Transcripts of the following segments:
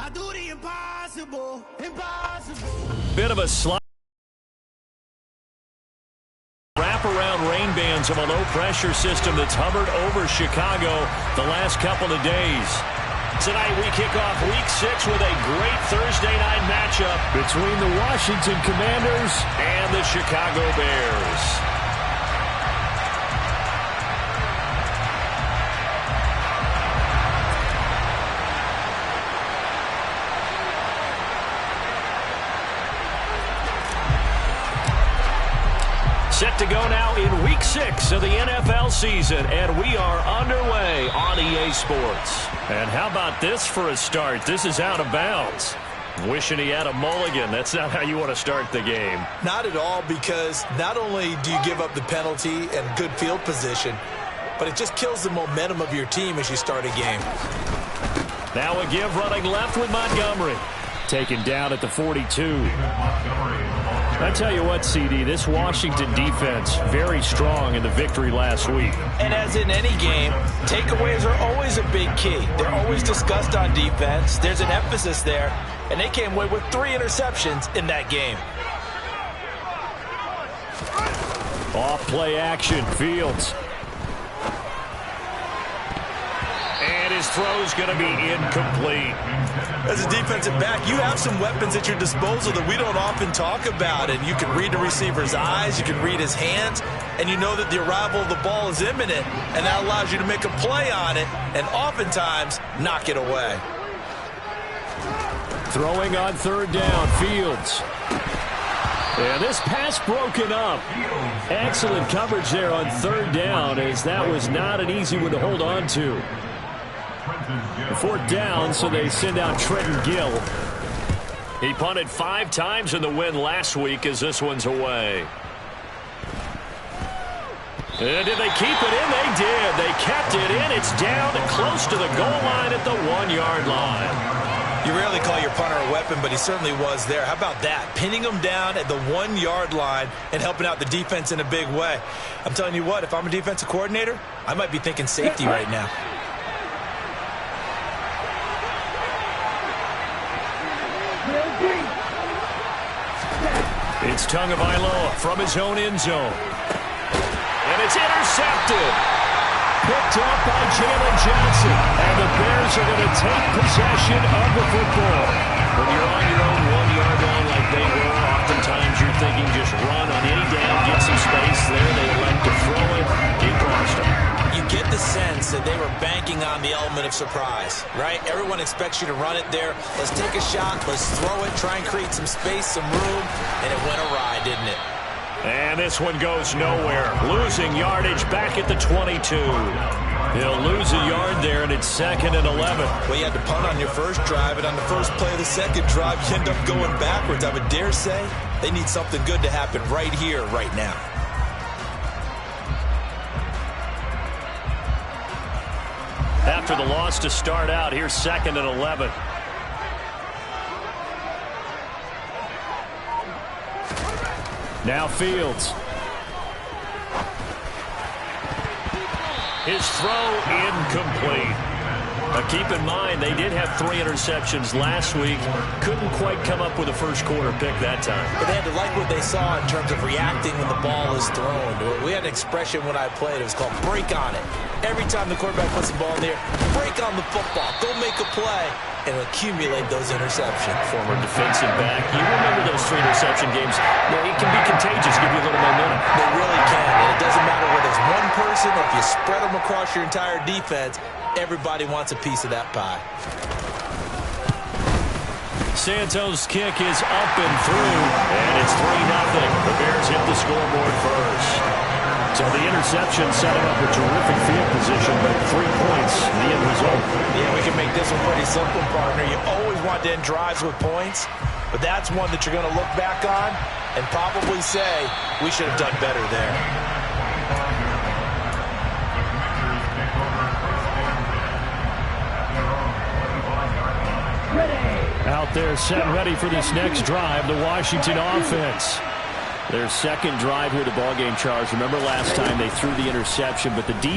I do the impossible, impossible. Bit of a slide. Wraparound rain bands of a low-pressure system that's hovered over Chicago the last couple of days. Tonight we kick off Week 6 with a great Thursday night matchup between the Washington Commanders and the Chicago Bears. Set to go now in Week 6 of the NFL season, and we are underway on EA Sports. And how about this for a start? This is out of bounds. Wishing he had a mulligan. That's not how you want to start the game. Not at all, because not only do you give up the penalty and good field position, but it just kills the momentum of your team as you start a game. Now a give running left with Montgomery. Taken down at the 42. I tell you what, CD, this Washington defense, very strong in the victory last week. And as in any game, takeaways are always a big key. They're always discussed on defense. There's an emphasis there, and they came away with 3 interceptions in that game. Off play action, Fields. And his throw's going to be incomplete. As a defensive back, you have some weapons at your disposal that we don't often talk about. And you can read the receiver's eyes, you can read his hands, and you know that the arrival of the ball is imminent. And that allows you to make a play on it and oftentimes knock it away. Throwing on third down, Fields. And this pass broken up. Excellent coverage there on third down, as that was not an easy one to hold on to. Fourth down, so they send out Trenton Gill. He punted 5 times in the win last week as this one's away. And did they keep it in? They did. They kept it in. It's down close to the goal line at the 1-yard line. You rarely call your punter a weapon, but he certainly was there. How about that? Pinning him down at the 1-yard line and helping out the defense in a big way. I'm telling you what, if I'm a defensive coordinator, I might be thinking safety right now. It's Tagovailoa from his own end zone. And it's intercepted. Picked up by Jalen Johnson. And the Bears are going to take possession of the football. When you're on your own 1-yard line like they were, oftentimes you're thinking just run on any down, get some space there. They elect to throw it. It cost them. You get the sense that they were banking on the element of surprise, right? Everyone expects you to run it there. Let's take a shot. Let's throw it. Try and create some space, some room. And it went awry, didn't it? And this one goes nowhere. Losing yardage back at the 22. He'll lose a yard there, and it's 2nd and 11. Well, you had to punt on your first drive, and on the first play of the second drive, you end up going backwards. I would dare say they need something good to happen right here, right now. After the loss to start out, here's 2nd and 11. Now Fields. His throw incomplete. But keep in mind, they did have 3 interceptions last week. Couldn't quite come up with a first-quarter pick that time. But they had to like what they saw in terms of reacting when the ball is thrown. We had an expression when I played. It was called break on it. Every time the quarterback puts the ball in there, break on the football. Go make a play and accumulate those interceptions. Former defensive back. You remember those 3 interception games. It can be contagious, give you a little momentum. They really can. And it doesn't matter whether it's one person or if you spread them across your entire defense. Everybody wants a piece of that pie. Santos' kick is up and through, and it's 3-0. The Bears hit the scoreboard first. So the interception set him up a terrific field position, but 3 points, the end result. Yeah, we can make this one pretty simple, partner. You always want to end drives with points, but that's one that you're going to look back on and probably say, we should have done better there. Out there set ready for this next drive, the Washington offense. Their second drive here, the ballgame, Charles. Remember last time they threw the interception, but the defense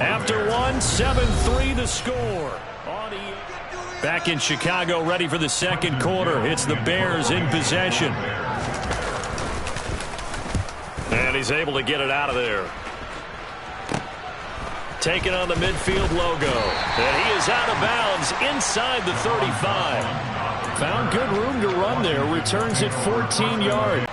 After one, 7-3 the score. Back in Chicago, ready for the second quarter. It's the Bears in possession. And he's able to get it out of there. Taking on the midfield logo. And he is out of bounds inside the 35. Found good room to run there. Returns it 14 yards.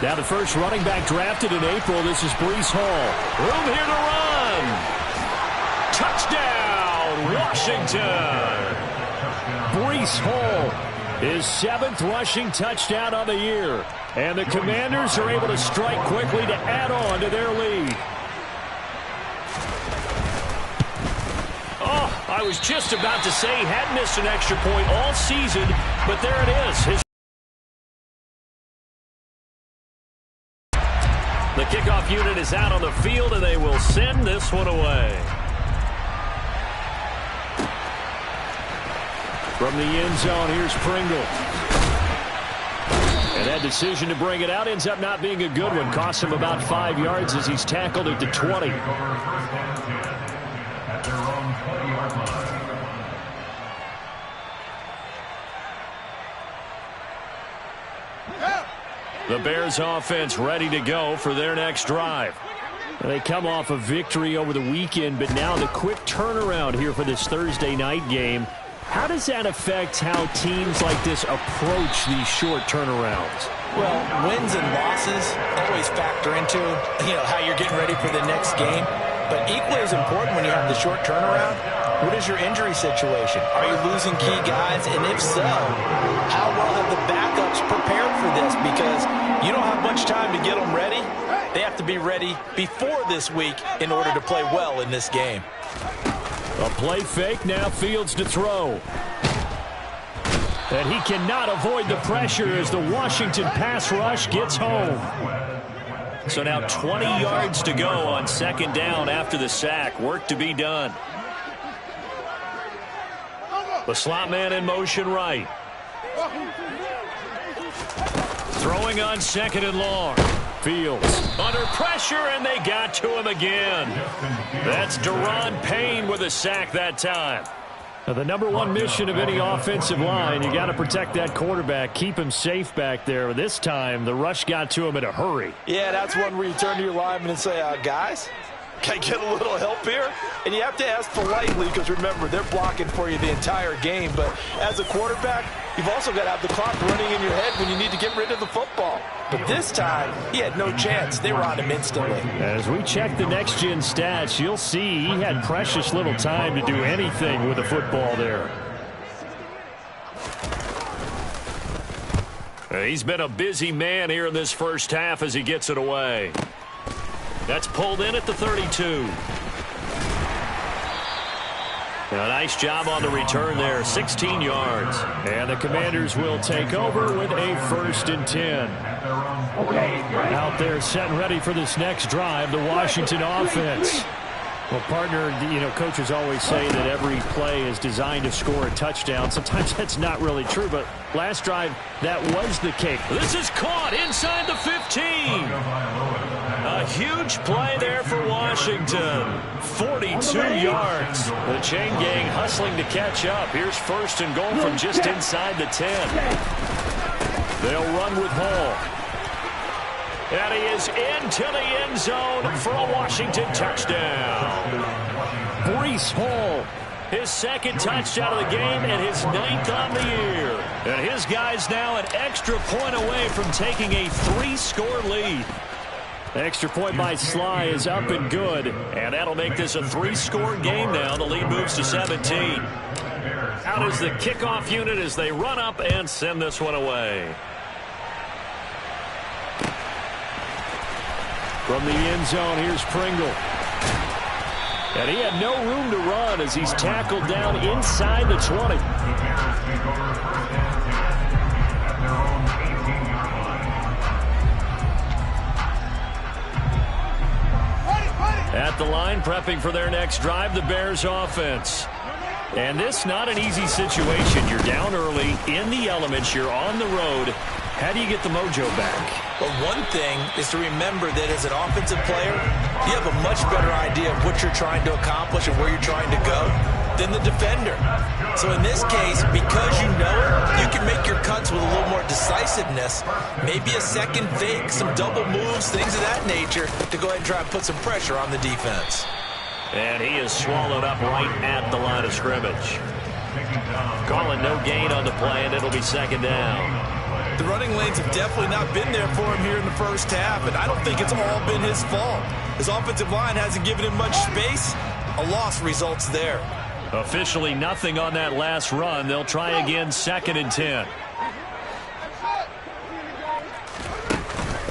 Now the first running back drafted in April. This is Breece Hall. Room here to run. Touchdown, Washington. Breece Hall, his 7th rushing touchdown of the year. And the Commanders are able to strike quickly to add on to their lead. Oh, I was just about to say he hadn't missed an extra point all season, but there it is. The kickoff unit is out on the field, and they will send this one away. From the end zone, here's Pringle. And that decision to bring it out ends up not being a good one. Costs him about 5 yards as he's tackled at the 20. The Bears offense ready to go for their next drive. They come off a victory over the weekend, but now the quick turnaround here for this Thursday night game. How does that affect how teams like this approach these short turnarounds? Well, wins and losses always factor into, how you're getting ready for the next game. But equally as important when you have the short turnaround, what is your injury situation? Are you losing key guys? And if so, how well have the backups prepared for this? Because you don't have much time to get them ready. They have to be ready before this week in order to play well in this game. A play fake, now Fields to throw. And he cannot avoid the pressure as the Washington pass rush gets home. So now 20 yards to go on second down after the sack. Work to be done. The slot man in motion right. Throwing on second and long. Fields under pressure, and they got to him again. That's Deron Payne with a sack that time. Now, the number one mission of any offensive line, you got to protect that quarterback, keep him safe back there. This time, the rush got to him in a hurry. Yeah, that's one where you turn to your lineman and say, guys, can I get a little help here? And you have to ask politely because, remember, they're blocking for you the entire game. But as a quarterback, you've also got to have the clock running in your head when you need to get rid of the football. But this time, he had no chance. They were on him instantly. As we check the next-gen stats, you'll see he had precious little time to do anything with the football there. He's been a busy man here in this first half as he gets it away. That's pulled in at the 32. A nice job on the return there, 16 yards. And the Commanders will take over with a 1st and 10. Out there set and ready for this next drive, the Washington offense. Well, partner, coaches always say that every play is designed to score a touchdown. Sometimes that's not really true, but last drive, that was the case. This is caught inside the 15. A huge play there for Washington. 42 yards. The chain gang hustling to catch up. Here's 1st and goal from just inside the 10. They'll run with Hall. And he is into the end zone for a Washington touchdown. Breece Hall, his 2nd touchdown of the game and his 9th on the year. And his guys now an extra point away from taking a 3-score lead. Extra point by Sly is up and good. And that'll make this a 3-score game now. The lead moves to 17. Out is the kickoff unit as they run up and send this one away. From the end zone, here's Pringle. And he had no room to run as he's tackled down inside the 20. At the line, prepping for their next drive, the Bears offense. And this not an easy situation. You're down early, in the elements, you're on the road. How do you get the mojo back? Well, one thing is to remember that as an offensive player, you have a much better idea of what you're trying to accomplish and where you're trying to go than the defender. So in this case, because you know it, you can make your cuts with a little more decisiveness, maybe a second fake, some double moves, things of that nature, to go ahead and try and put some pressure on the defense. And he is swallowed up right at the line of scrimmage. Calling no gain on the play, and it'll be second down. The running lanes have definitely not been there for him here in the first half, and I don't think it's all been his fault. His offensive line hasn't given him much space. A loss results there. Officially nothing on that last run. They'll try again, 2nd and 10.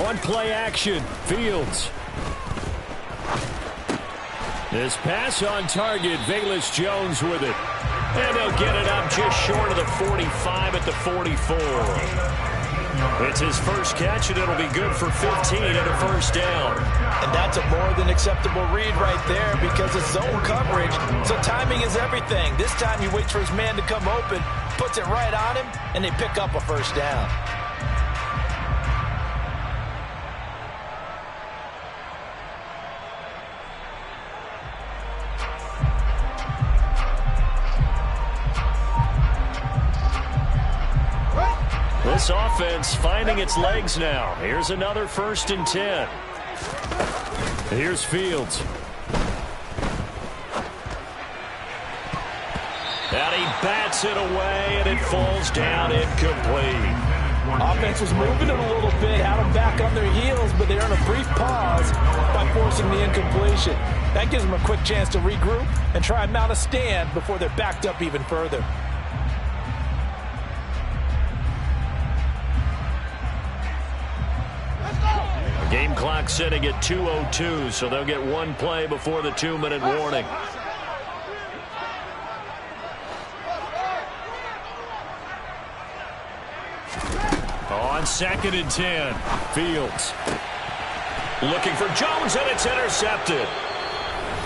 On play action, Fields. This pass on target, Velus Jones with it. And they'll get it up just short of the 45 at the 44. It's his first catch, and it'll be good for 15 and a first down. And that's a more than acceptable read right there because it's zone coverage, so timing is everything. This time he waits for his man to come open, puts it right on him, and they pick up a first down. This offense finding its legs now. Here's another 1st and 10. Here's Fields. And he bats it away, and it falls down incomplete. Offense was moving it a little bit, had them back on their heels, but they're in a brief pause by forcing the incompletion. That gives them a quick chance to regroup and try and mount a stand before they're backed up even further. Game clock sitting at 2:02, so they'll get one play before the 2-minute warning. On 2nd and 10, Fields. Looking for Jones, and it's intercepted.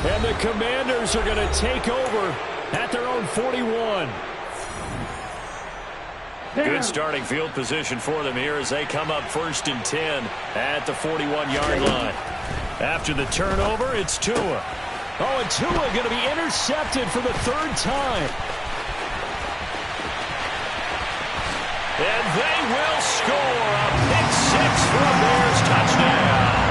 And the Commanders are going to take over at their own 41. Good starting field position for them here as they come up 1st and 10 at the 41-yard line. After the turnover, it's Tua. Oh, and Tua going to be intercepted for the 3rd time. And they will score a pick 6 for a Bears touchdown.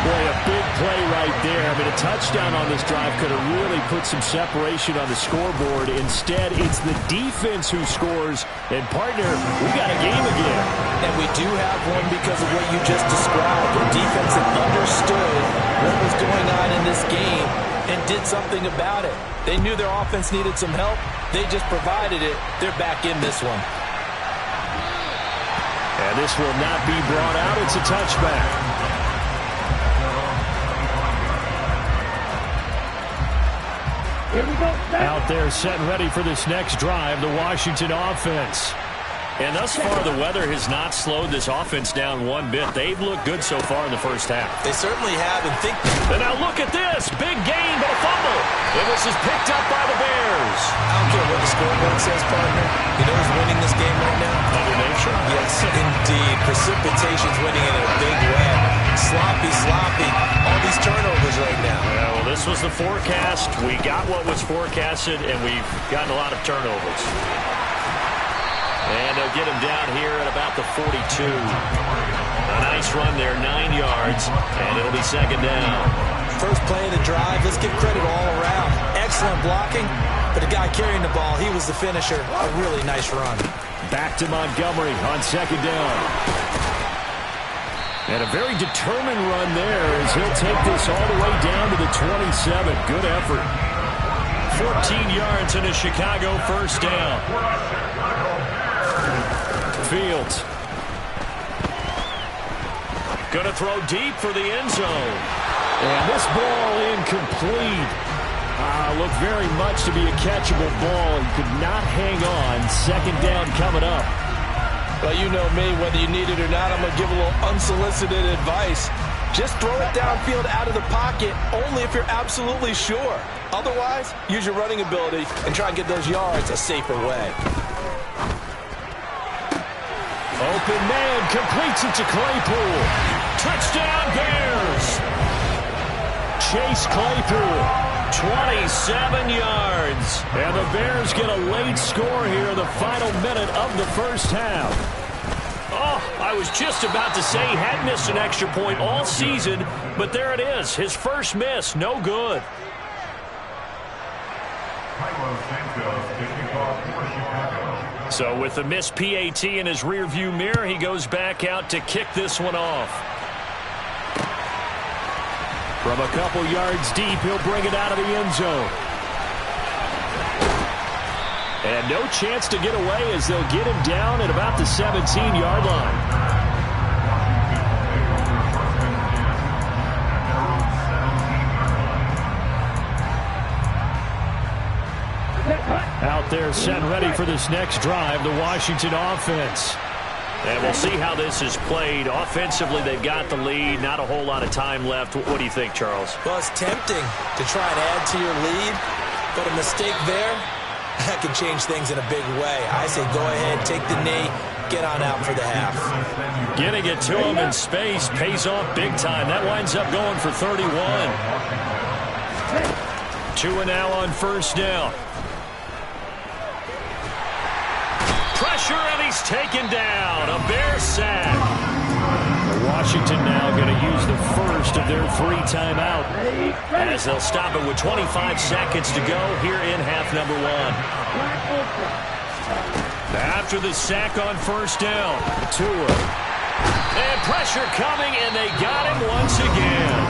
Boy, a big play right there. I mean, a touchdown on this drive could have really put some separation on the scoreboard. Instead, it's the defense who scores. And, partner, we got a game again. And we do have one because of what you just described. The defense that understood what was going on in this game and did something about it. They knew their offense needed some help. They just provided it. They're back in this one. And this will not be brought out. It's a touchback. Here we go. Out there set ready for this next drive, the Washington offense. And thus far, the weather has not slowed this offense down one bit. They've looked good so far in the first half. They certainly have. And now look at this. Big gain, but a fumble. And this is picked up by the Bears. I don't care what the scoreboard says, partner. You know who's winning this game right now? Mother Nature? Yes, indeed. Precipitation's winning in a big way. Sloppy. All these turnovers right now. Yeah, well, this was the forecast. We got what was forecasted, and we've gotten a lot of turnovers. And they'll get him down here at about the 42. A nice run there, 9 yards, and it'll be second down. First play of the drive, let's give credit all around. Excellent blocking, but the guy carrying the ball, he was the finisher. A really nice run. Back to Montgomery on second down. And a very determined run there as he'll take this all the way down to the 27. Good effort. 14 yards and a Chicago first down. Fields. Going to throw deep for the end zone. And this ball incomplete. Looked very much to be a catchable ball. He could not hang on. Second down coming up. Well, you know me, whether you need it or not, I'm going to give a little unsolicited advice. Just throw it downfield out of the pocket only if you're absolutely sure. Otherwise, use your running ability and try and get those yards a safer way. Open man completes it to Claypool. Touchdown Bears! Chase Claypool, 27 yards. And the Bears get a late score here in the final minute of the first half. Oh, I was just about to say he had missed an extra point all season, but there it is. His first miss, no good. So with the missed PAT in his rearview mirror, he goes back out to kick this one off. From a couple yards deep, he'll bring it out of the end zone. And no chance to get away as they'll get him down at about the 17-yard line. Out there set and ready for this next drive, the Washington offense. And we'll see how this is played. Offensively, they've got the lead. Not a whole lot of time left. What do you think, Charles? Well, it's tempting to try and add to your lead, but a mistake there, that can change things in a big way. I say go ahead, take the knee, get on out for the half. Getting it to him in space pays off big time. That winds up going for 31. 2 and now on first down. Pressure, and he's taken down. A Bear sack. Washington now going to use the first of their 3 timeout as they'll stop it with 25 seconds to go here in half number 1. After the sack on first down, Tua. And pressure coming, and they got him once again.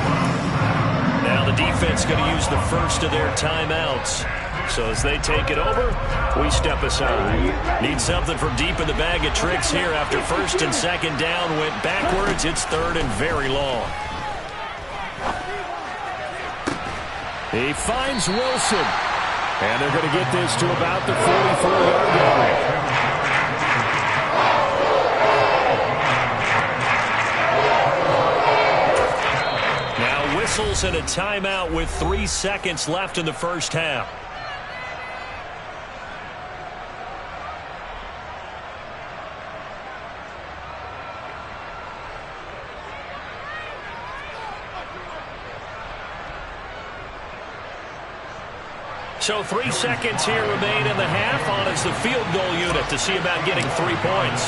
Now the defense going to use the first of their timeouts. So as they take it over, we step aside. Need something from deep in the bag of tricks here after first and second down went backwards. It's third and very long. He finds Wilson. And they're going to get this to about the 44-yard line. Now whistles and a timeout with 3 seconds left in the first half. So 3 seconds here remain in the half on as the field goal unit to see about getting 3 points.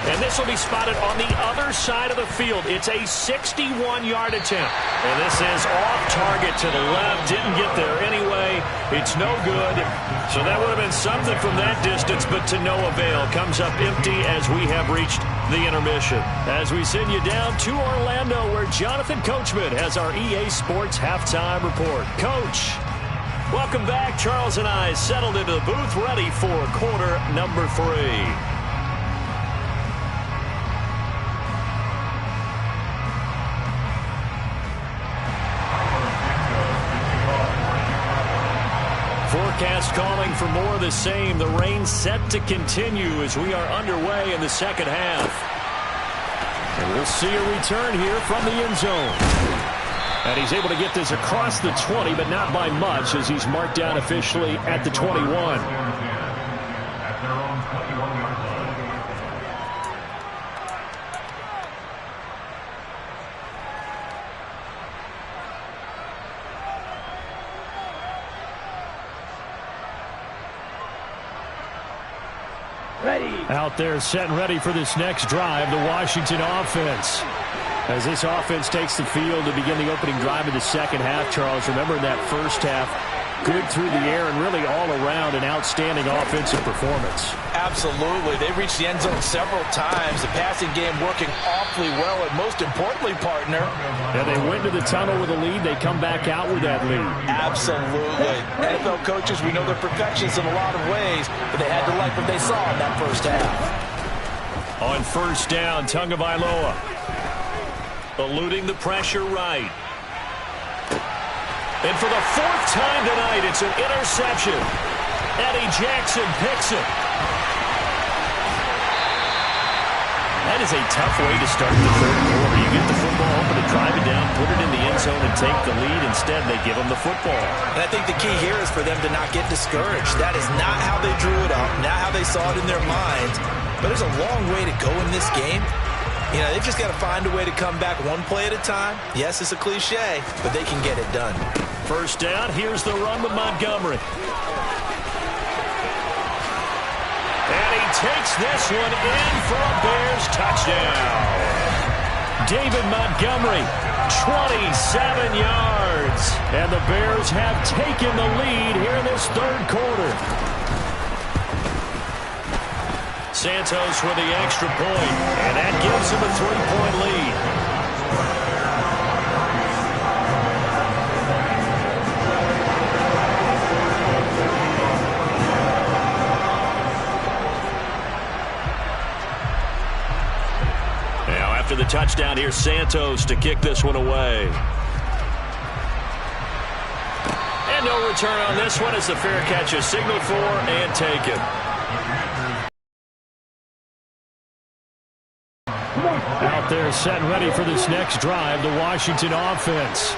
And this will be spotted on the other side of the field. It's a 61-yard attempt. And this is off target to the left. Didn't get there anyway. It's no good. So that would have been something from that distance, but to no avail. Comes up empty as we have reached the intermission. As we send you down to Orlando, where Jonathan Coachman has our EA Sports halftime report. Coach, welcome back. Charles and I settled into the booth, ready for quarter number 3. Forecast calling for more of the same. The rain set to continue as we are underway in the second half. And we'll see a return here from the end zone. And he's able to get this across the 20, but not by much as he's marked down officially at the 21. Out there set and ready for this next drive, the Washington offense. As this offense takes the field to begin the opening drive of the second half, Charles, remember in that first half, good through the air and really all around an outstanding offensive performance. Absolutely. They reached the end zone several times. The passing game working awfully well, and most importantly, partner. Yeah, they went to the tunnel with a lead. They come back out with that lead. Absolutely. NFL coaches, we know they're perfectionists in a lot of ways, but they had to like what they saw in that first half. On first down, Tagovailoa eluding the pressure right. And for the 4th time tonight, it's an interception. Eddie Jackson picks it. is a tough way to start the third quarter. You get the football open to drive it down, put it in the end zone, and take the lead. Instead, they give them the football. And I think the key here is for them to not get discouraged. That is not how they drew it up, not how they saw it in their minds. But there's a long way to go in this game. You know, they've just got to find a way to come back one play at a time. Yes, it's a cliche, but they can get it done. First down, here's the run with Montgomery. And he takes this one in for a Bears touchdown. David Montgomery, 27 yards. And the Bears have taken the lead here in this third quarter. Santos with the extra point, and that gives him a 3-point lead. Now after the touchdown, here's Santos to kick this one away. And no return on this one as the fair catch is signaled for and taken. Out there set and ready for this next drive, the Washington offense.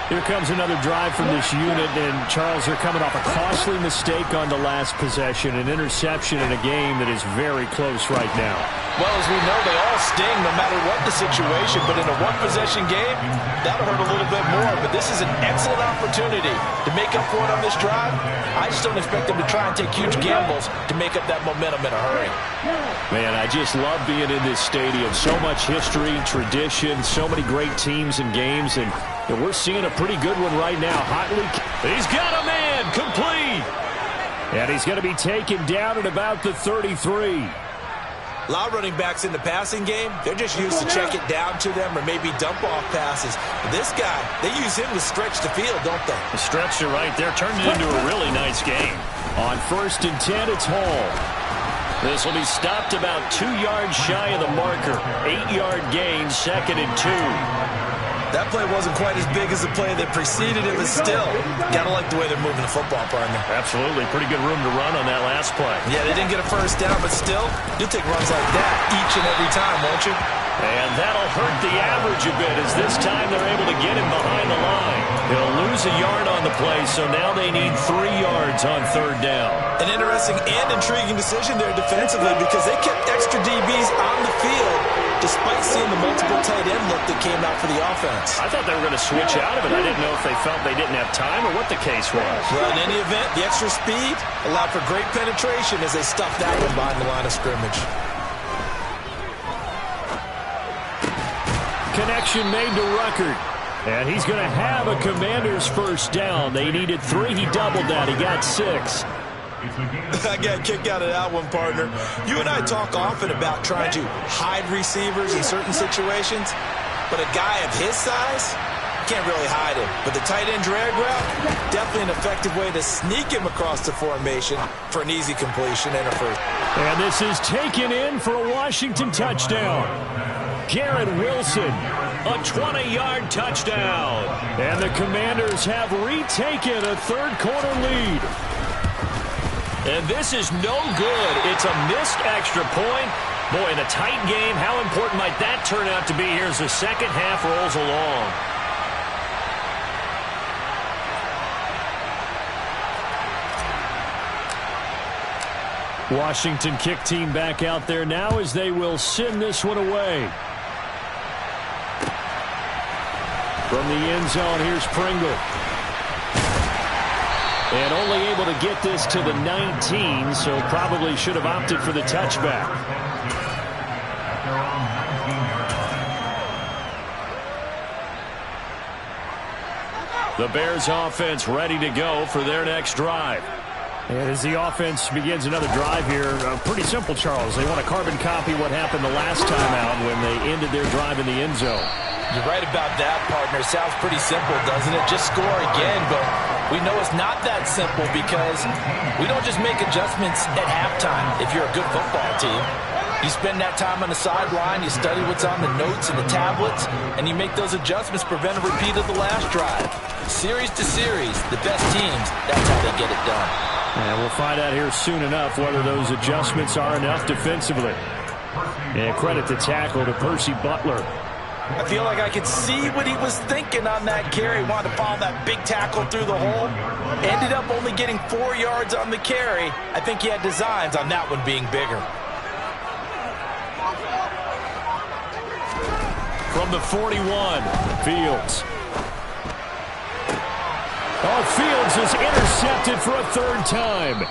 Here comes another drive from this unit, and Charles, they're coming off a costly mistake on the last possession, an interception in a game that is very close right now. Well, as we know, they all sting no matter what the situation, but in a one-possession game, that'll hurt a little bit more. But this is an excellent opportunity to make up for it on this drive. I just don't expect them to try and take huge gambles to make up that momentum in a hurry. Man, I just love being in this stadium. So much history, tradition, so many great teams and games, and we're seeing a pretty good one right now. Hotly, he's got a man, complete. And he's going to be taken down at about the 33. A lot of running backs in the passing game, they're just used to check it down to them or maybe dump off passes. But this guy, they use him to stretch the field, don't they? The stretch to right there turned it into a really nice game. On 1st and 10, it's Hall. This will be stopped about 2 yards shy of the marker. 8-yard gain, 2nd and 2. That play wasn't quite as big as the play that preceded it, but still, gotta like the way they're moving the football, partner. Absolutely. Pretty good room to run on that last play. Yeah, they didn't get a first down, but still, you'll take runs like that each and every time, won't you? And that'll hurt the average a bit, as this time they're able to get him behind the line. He'll lose a yard on the play, so now they need 3 yards on 3rd down. An interesting and intriguing decision there defensively, because they kept extra DBs on the field despite seeing the multiple tight end look that came out for the offense. I thought they were going to switch out of it. I didn't know if they felt they didn't have time or what the case was. Well, in any event, the extra speed allowed for great penetration as they stuffed that one behind the line of scrimmage. Connection made to Ruckert. And he's going to have a Commander's first down. They needed 3. He doubled that. He got 6. I got a kick out of that one, partner. You and I talk often about trying to hide receivers in certain situations, but a guy of his size can't really hide him. But the tight end drag route, definitely an effective way to sneak him across the formation for an easy completion and a first. And this is taken in for a Washington touchdown. Garrett Wilson, a 20-yard touchdown. And the Commanders have retaken a third-quarter lead. And this is no good. It's a missed extra point. Boy, in a tight game, how important might that turn out to be here as the second half rolls along? Washington kick team back out there now as they will send this one away. From the end zone, here's Pringle. And only able to get this to the 19, so probably should have opted for the touchback. The Bears offense ready to go for their next drive. And as the offense begins another drive here, pretty simple, Charles. They want to carbon copy what happened the last time out when they ended their drive in the end zone. You're right about that, partner. Sounds pretty simple, doesn't it? Just score again, but we know it's not that simple because we don't just make adjustments at halftime if you're a good football team. You spend that time on the sideline, you study what's on the notes and the tablets, and you make those adjustments, prevent a repeat of the last drive. Series to series, the best teams, that's how they get it done. And we'll find out here soon enough whether those adjustments are enough defensively. And credit the tackle to Percy Butler. I feel like I could see what he was thinking on that carry. Wanted to follow that big tackle through the hole. Ended up only getting 4 yards on the carry. I think he had designs on that one being bigger. From the 41, Fields. Oh, Fields is intercepted for a third time.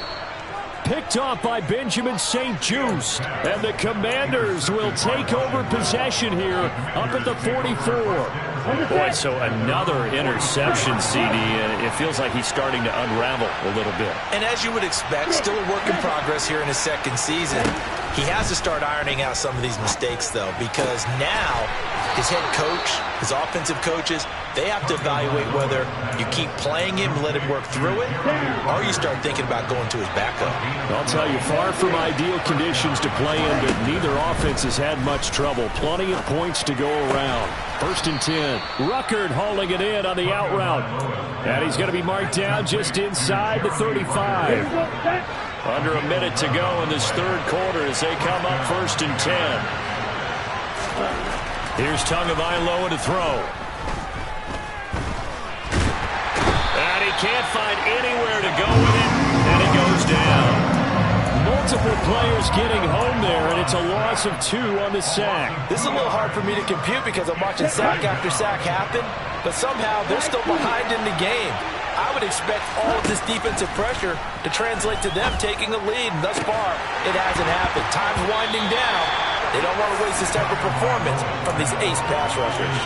Picked off by Benjamin St. Juste. And the Commanders will take over possession here up at the 44. Boy, so another interception, CD. And it feels like he's starting to unravel a little bit. And as you would expect, still a work in progress here in his second season. He has to start ironing out some of these mistakes, though, because now his head coach, his offensive coaches, they have to evaluate whether you keep playing him and let him work through it, or you start thinking about going to his backup. I'll tell you, far from ideal conditions to play in, but neither offense has had much trouble. Plenty of points to go around. 1st and 10. Ruckert hauling it in on the out route. And he's going to be marked down just inside the 35. Under a minute to go in this third quarter as they come up 1st and 10. Here's Tagovailoa to throw. And he can't find anywhere to go with it, and it goes down. Multiple players getting home there, and it's a loss of 2 on the sack. This is a little hard for me to compute because I'm watching sack after sack happen, but somehow they're still behind in the game. I would expect all of this defensive pressure to translate to them taking a lead, and thus far, it hasn't happened. Time's winding down. They don't want to waste this type of performance from these ace pass rushers.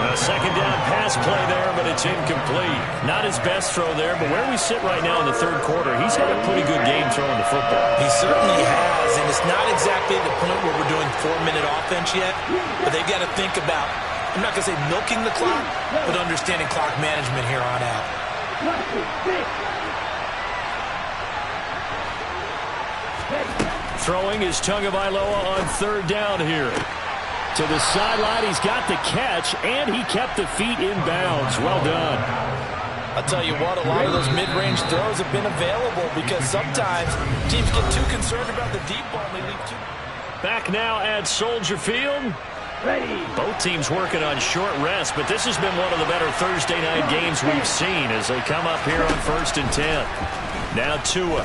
A second down pass play there, but it's incomplete. Not his best throw there, but where we sit right now in the third quarter, he's had a pretty good game throwing the football. He certainly has, and it's not exactly the point where we're doing 4-minute offense yet, but they've got to think about, I'm not going to say milking the clock, but understanding clock management here on out. Throwing is Tagovailoa on 3rd down here. To the sideline, he's got the catch, and he kept the feet in bounds. Well done. I'll tell you what, a lot of those mid-range throws have been available because sometimes teams get too concerned about the deep ball and they leave too. Back now at Soldier Field. Ready. Both teams working on short rest, but this has been one of the better Thursday night games we've seen as they come up here on 1st and 10. Now Tua.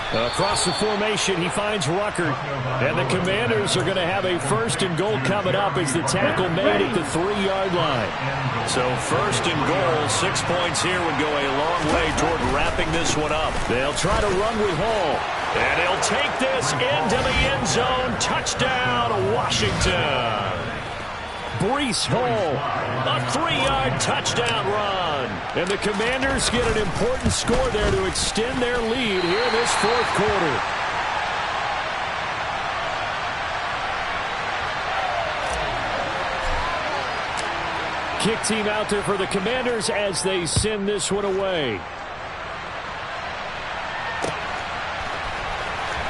Across the formation, he finds Ruckert. And the Commanders are going to have a 1st and goal coming up as the tackle made at the 3-yard line. So 1st and goal, 6 points here would go a long way toward wrapping this one up. They'll try to run with Hall. And he'll take this into the end zone. Touchdown, Washington. Breece Hall, a 3-yard touchdown run. And the Commanders get an important score there to extend their lead here in this fourth quarter. Kick team out there for the Commanders as they send this one away.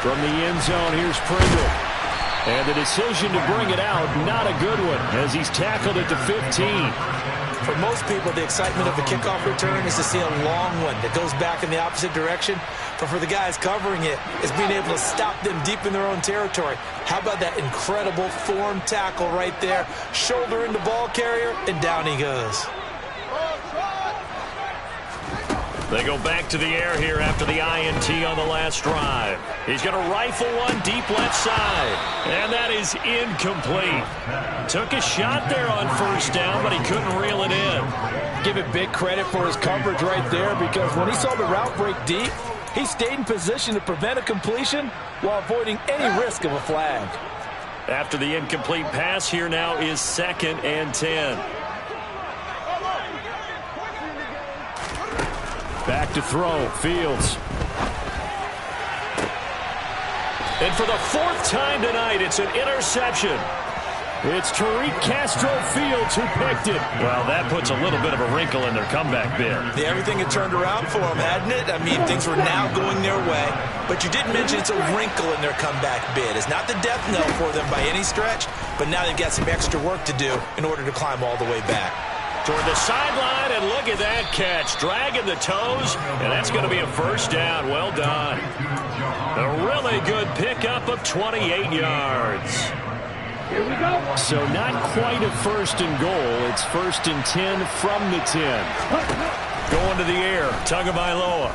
From the end zone, here's Pringle. And the decision to bring it out, not a good one, as he's tackled at the 15. For most people, the excitement of a kickoff return is to see a long one that goes back in the opposite direction. But for the guys covering it, it's being able to stop them deep in their own territory. How about that incredible form tackle right there? Shoulder into ball carrier, and down he goes. They go back to the air here after the INT on the last drive. He's going to rifle one deep left side. And that is incomplete. Took a shot there on 1st down, but he couldn't reel it in. Give it big credit for his coverage right there because when he saw the route break deep, he stayed in position to prevent a completion while avoiding any risk of a flag. After the incomplete pass, here now is 2nd and 10. Back to throw, Fields. And for the 4th time tonight, it's an interception. It's Tariq Castro-Fields who picked it. Well, that puts a little bit of a wrinkle in their comeback bid. Yeah, everything had turned around for them, hadn't it? I mean, things were now going their way. But you did mention it's a wrinkle in their comeback bid. It's not the death knell for them by any stretch, but now they've got some extra work to do in order to climb all the way back. toward the sideline, and look at that catch. Dragging the toes, and that's going to be a first down. Well done. A really good pickup of 28 yards. Here we go. So not quite a first and goal. It's first and 10 from the 10. Going to the air. Tagovailoa.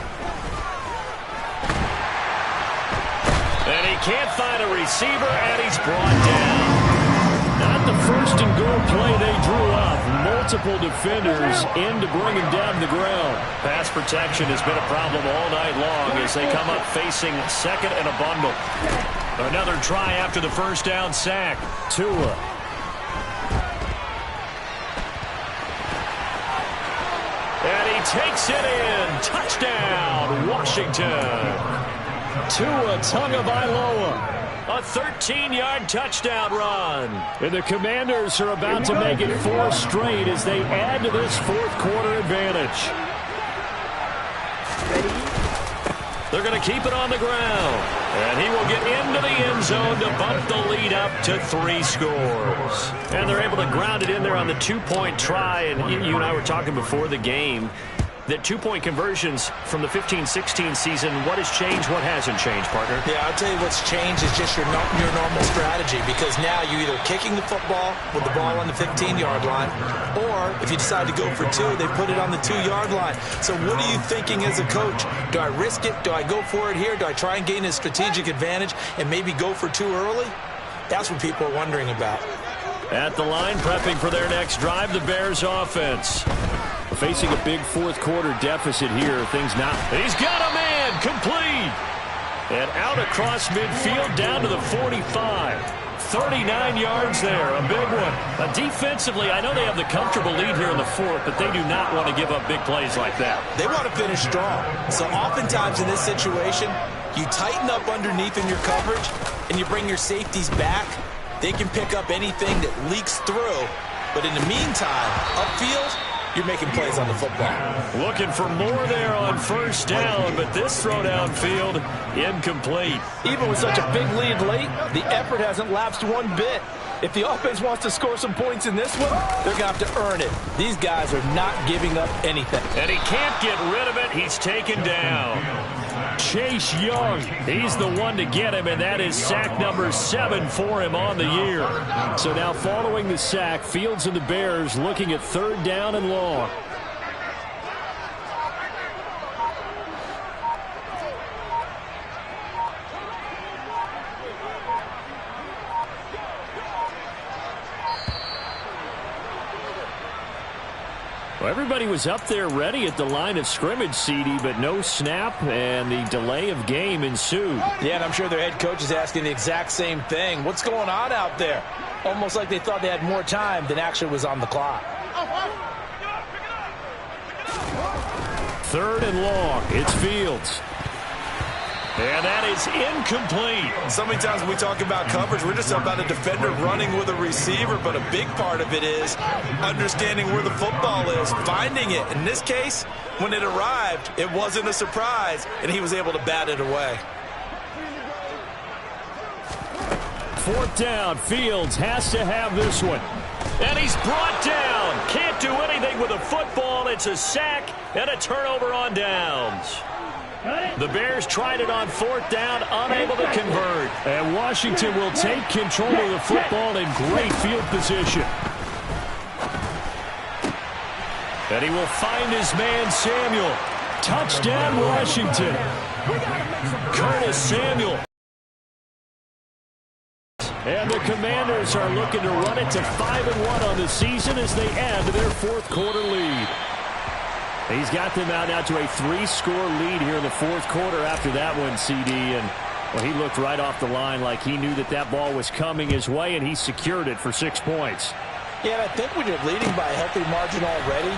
And he can't find a receiver, and he's brought down. Not the first and goal play they drew up. Multiple defenders in to bring him down to the ground. Pass protection has been a problem all night long as they come up facing second and a bundle. Another try after the first down sack. Tua. And he takes it in. Touchdown, Washington. Tua Tagovailoa. A 13-yard touchdown run. And the Commanders are about to make it 4 straight as they add to this fourth-quarter advantage. They're going to keep it on the ground. And he will get into the end zone to bump the lead up to 3 scores. And they're able to ground it in there on the 2-point try. And you and I were talking before the game that 2-point conversions from the 15-16 season, what has changed, what hasn't changed, partner? Yeah, I'll tell you what's changed is just your normal strategy, because now you're either kicking the football with the ball on the 15-yard line, or if you decide to go for 2, they put it on the 2-yard line. So what are you thinking as a coach? Do I risk it? Do I go for it here? Do I try and gain a strategic advantage and maybe go for 2 early? That's what people are wondering about. At the line, prepping for their next drive, the Bears offense. Facing a big fourth-quarter deficit here. Things not. He's got a man. Complete. And out across midfield down to the 45. 39 yards there. A big one. Defensively, I know they have the comfortable lead here in the fourth, but they do not want to give up big plays like that. They want to finish strong. So oftentimes in this situation, you tighten up underneath in your coverage, and you bring your safeties back. They can pick up anything that leaks through. But in the meantime, upfield, you're making plays on the football. Looking for more there on first down, but this throw downfield incomplete. Even with such a big lead late, the effort hasn't lapsed one bit. If the offense wants to score some points in this one, they're going to have to earn it. These guys are not giving up anything. And he can't get rid of it. He's taken down. Chase Young, he's the one to get him, and that is sack number 7 for him on the year. So now following the sack, Fields and the Bears looking at 3rd down and long. Well, everybody was up there ready at the line of scrimmage, CD, but no snap, and the delay of game ensued. Yeah, and I'm sure their head coach is asking the exact same thing. What's going on out there? Almost like they thought they had more time than actually was on the clock. 3rd and long. It's Fields. And that is incomplete. So many times when we talk about coverage, we're just about a defender running with a receiver, but a big part of it is understanding where the football is, finding it. In this case, when it arrived, it wasn't a surprise, and he was able to bat it away. 4th down. Fields has to have this one. And he's brought down. Can't do anything with a football. It's a sack and a turnover on downs. The Bears tried it on 4th down, unable to convert. And Washington will take control of the football in great field position. And he will find his man, Samuel. Touchdown, Washington. Curtis Samuel. And the Commanders are looking to run it to 5-1 on the season as they add to their fourth-quarter lead. He's got them out now to a 3-score lead here in the fourth quarter after that one, CD. And, well, he looked right off the line like he knew that that ball was coming his way, and he secured it for 6 points. Yeah, and I think when you're leading by a healthy margin already,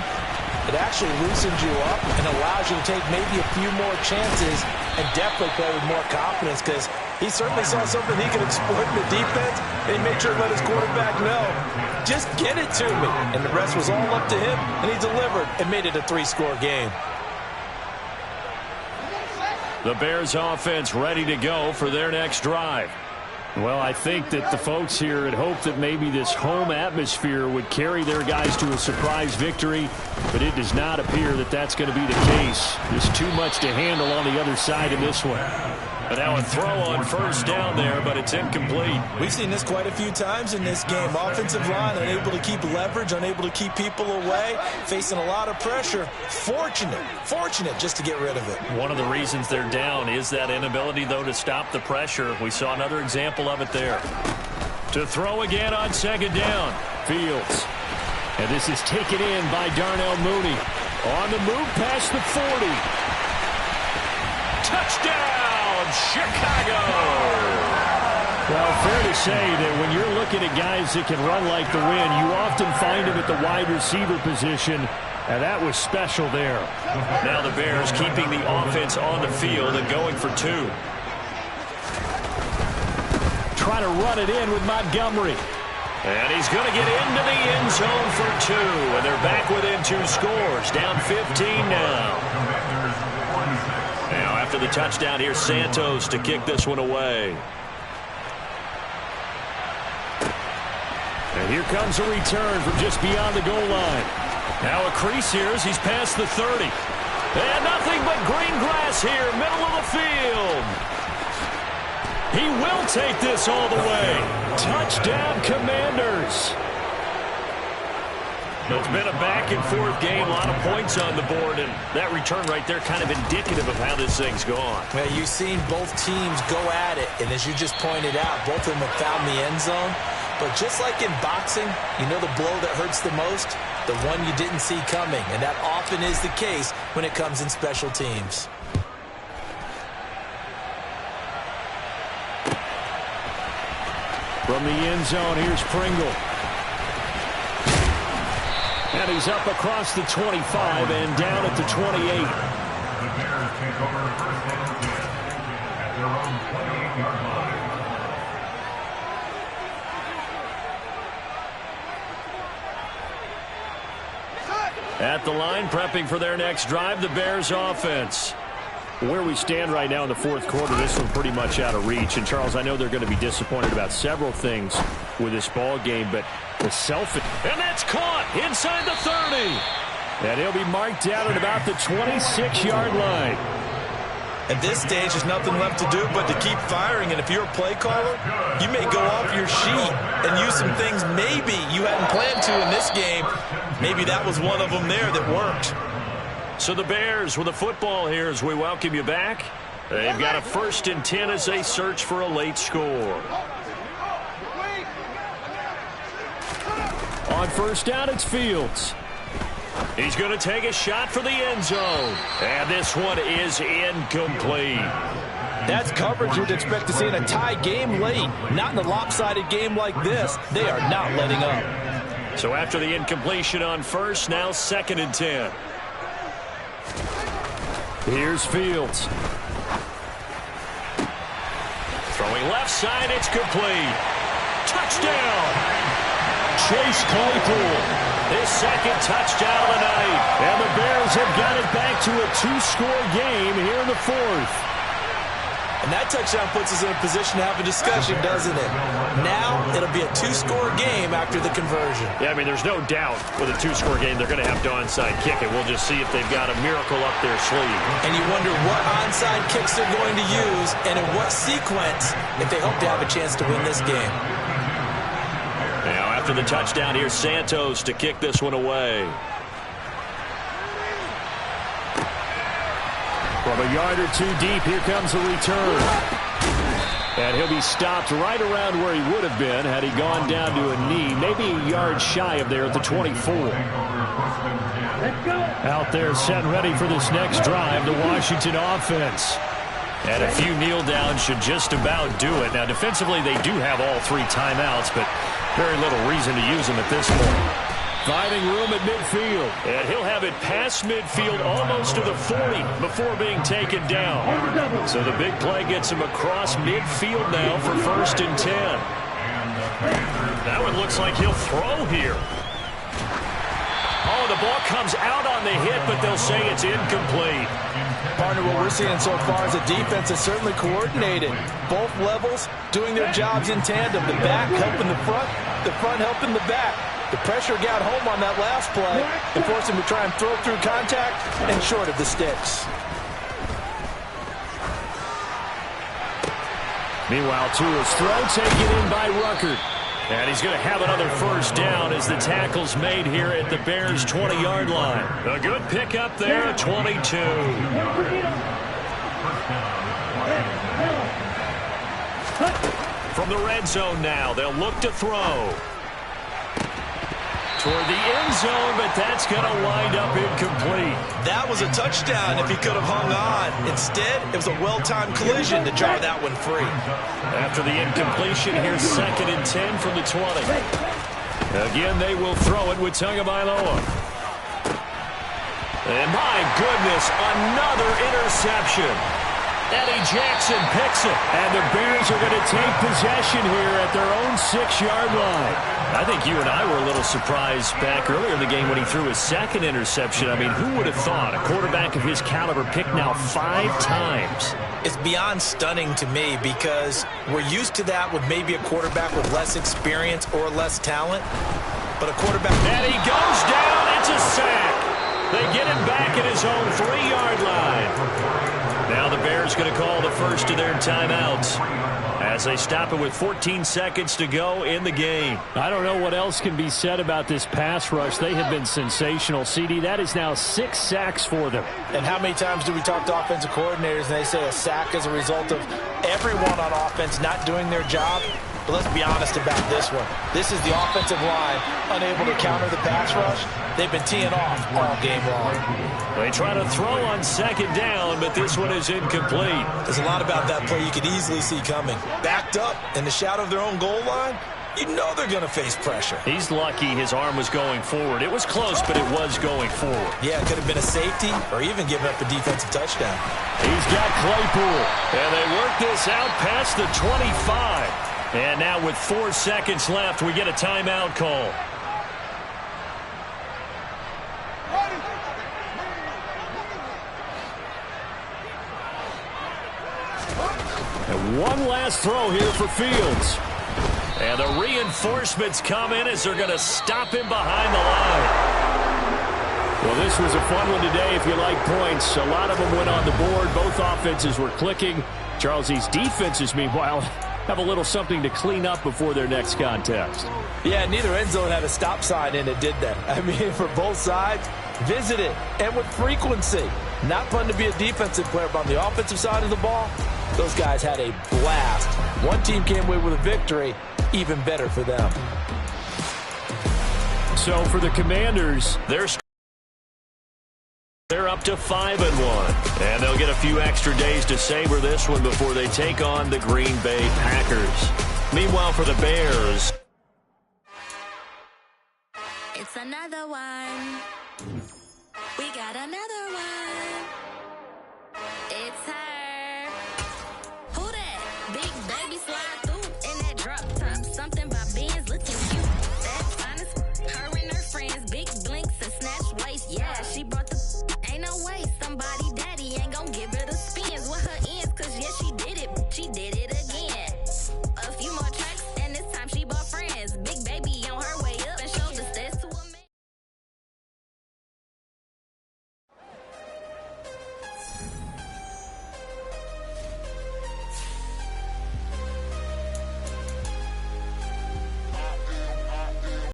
it actually loosens you up and allows you to take maybe a few more chances and definitely play with more confidence, because he certainly saw something he could exploit in the defense, and he made sure to let his quarterback know, just get it to me. And the rest was all up to him, and he delivered and made it a 3-score game. The Bears offense ready to go for their next drive. Well, I think that the folks here had hoped that maybe this home atmosphere would carry their guys to a surprise victory, but it does not appear that that's going to be the case. There's too much to handle on the other side of this one. But now a throw on first down there, but it's incomplete. We've seen this quite a few times in this game. Offensive line unable to keep leverage, unable to keep people away, facing a lot of pressure. Fortunate just to get rid of it. One of the reasons they're down is that inability, though, to stop the pressure. We saw another example of it there. To throw again on second down. Fields. And this is taken in by Darnell Mooney. On the move past the 40. Touchdown, Chicago! Well, fair to say that when you're looking at guys that can run like the wind, you often find them at the wide receiver position, and that was special there. Now the Bears keeping the offense on the field and going for two. Trying to run it in with Montgomery. And he's going to get into the end zone for two, and they're back within 2 scores, down 15 now. Now, after the touchdown, here's Santos to kick this one away. And here comes a return from just beyond the goal line. Now a crease here as he's past the 30. And nothing but green grass here, middle of the field. He will take this all the way. Touchdown, Commanders. It's been a back-and-forth game, a lot of points on the board, and that return right there kind of indicative of how this thing's gone. Well, you've seen both teams go at it, and as you just pointed out, both of them have found the end zone. But just like in boxing, you know the blow that hurts the most? The one you didn't see coming, and that often is the case when it comes in special teams. From the end zone, here's Pringle. And he's up across the 25 and down at the 28. The Bears take over first down and 10 at their own 28-yard line. At the line, prepping for their next drive, the Bears offense. Where we stand right now in the fourth quarter, this one pretty much out of reach. And, Charles, I know they're going to be disappointed about several things with this ball game, but the and that's caught inside the 30. And he'll be marked down at about the 26-yard line. At this stage, there's nothing left to do but to keep firing. And if you're a play caller, you may go off your sheet and use some things maybe you hadn't planned to in this game. Maybe that was one of them there that worked. So the Bears with the football here as we welcome you back. They've got a 1st and 10 as they search for a late score. On first down, it's Fields. He's going to take a shot for the end zone. And this one is incomplete. That's coverage you'd expect to see in a tie game late. Not in a lopsided game like this. They are not letting up. So after the incompletion on first, now 2nd and 10. Here's Fields. Throwing left side, it's complete. Touchdown! Chase Claypool, his 2nd touchdown of the night. And the Bears have got it back to a 2-score game here in the 4th. And that touchdown puts us in a position to have a discussion, doesn't it? Now it'll be a 2-score game after the conversion. Yeah, I mean, there's no doubt with a 2-score game they're going to have to onside kick it. We'll just see if they've got a miracle up their sleeve. And you wonder what onside kicks they're going to use and in what sequence if they hope to have a chance to win this game. Now, after the touchdown, here's Santos to kick this one away. From a yard or two deep, here comes a return. And he'll be stopped right around where he would have been had he gone down to a knee, maybe a yard shy of there at the 24. Out there set and ready for this next drive, the Washington offense. And a few kneel downs should just about do it. Now, defensively, they do have all 3 timeouts, but very little reason to use them at this point. Finding room at midfield. And he'll have it past midfield almost to the 40 before being taken down. So the big play gets him across midfield now for 1st and 10. That one looks like he'll throw here. Oh, The ball comes out on the hit, but they'll say it's incomplete. Partner, what we're seeing so far is a defense that's certainly coordinated. Both levels doing their jobs in tandem. The back helping the front helping the back. The pressure got home on that last play and forced him to try and throw through contact and short of the sticks. Meanwhile, Tua's throw taken in by Ruckert. And he's going to have another first down as the tackle's made here at the Bears' 20-yard line. A good pickup there at 22. From the red zone now, they'll look to throw. Toward the end zone, but that's going to wind up incomplete. That was a touchdown if he could have hung on. Instead, it was a well-timed collision to jar that one free. After the incompletion, here's 2nd and 10 from the 20. Again, they will throw it with Tagovailoa. And my goodness, another interception. Eddie Jackson picks it, and the Bears are going to take possession here at their own 6-yard line. I think you and I were a little surprised back earlier in the game when he threw his 2nd interception. I mean, who would have thought a quarterback of his caliber picked now 5 times? It's beyond stunning to me because we're used to that with maybe a quarterback with less experience or less talent. But a quarterback... And he goes down. It's a sack. They get him back at his own 3-yard line. Now the Bears going to call the first of their timeouts as they stop it with 14 seconds to go in the game. I don't know what else can be said about this pass rush. They have been sensational, CD. That is now 6 sacks for them. And how many times do we talk to offensive coordinators and they say a sack is a result of everyone on offense not doing their job? But let's be honest about this one. This is the offensive line unable to counter the pass rush. They've been teeing off all game long. They try to throw on 2nd down, but this one is incomplete. There's a lot about that play you could easily see coming. Backed up in the shadow of their own goal line, you know they're going to face pressure. He's lucky his arm was going forward. It was close, but it was going forward. Yeah, it could have been a safety or even given up a defensive touchdown. He's got Claypool, and they work this out past the 25. And now with 4 seconds left, we get a timeout call. And one last throw here for Fields. And the reinforcements come in as they're going to stop him behind the line. Well, this was a fun one today if you like points. A lot of them went on the board. Both offenses were clicking. Charles, these defenses, meanwhile, have a little something to clean up before their next contest. Yeah, neither end zone had a stop sign in it, did they? I mean, for both sides, visit it, and with frequency. Not fun to be a defensive player, but on the offensive side of the ball, those guys had a blast. One team came away with a victory, even better for them. So for the Commanders, they're up to 5-1. And they'll get a few extra days to savor this one before they take on the Green Bay Packers. Meanwhile, for the Bears, it's another one. We got another one. It's her. Who that? Big baby slide through in that drop top. Something by Benz looking cute. That finest. Her and her friends, big blinks and snatch waist. Yeah, she brought the. Ain't no way.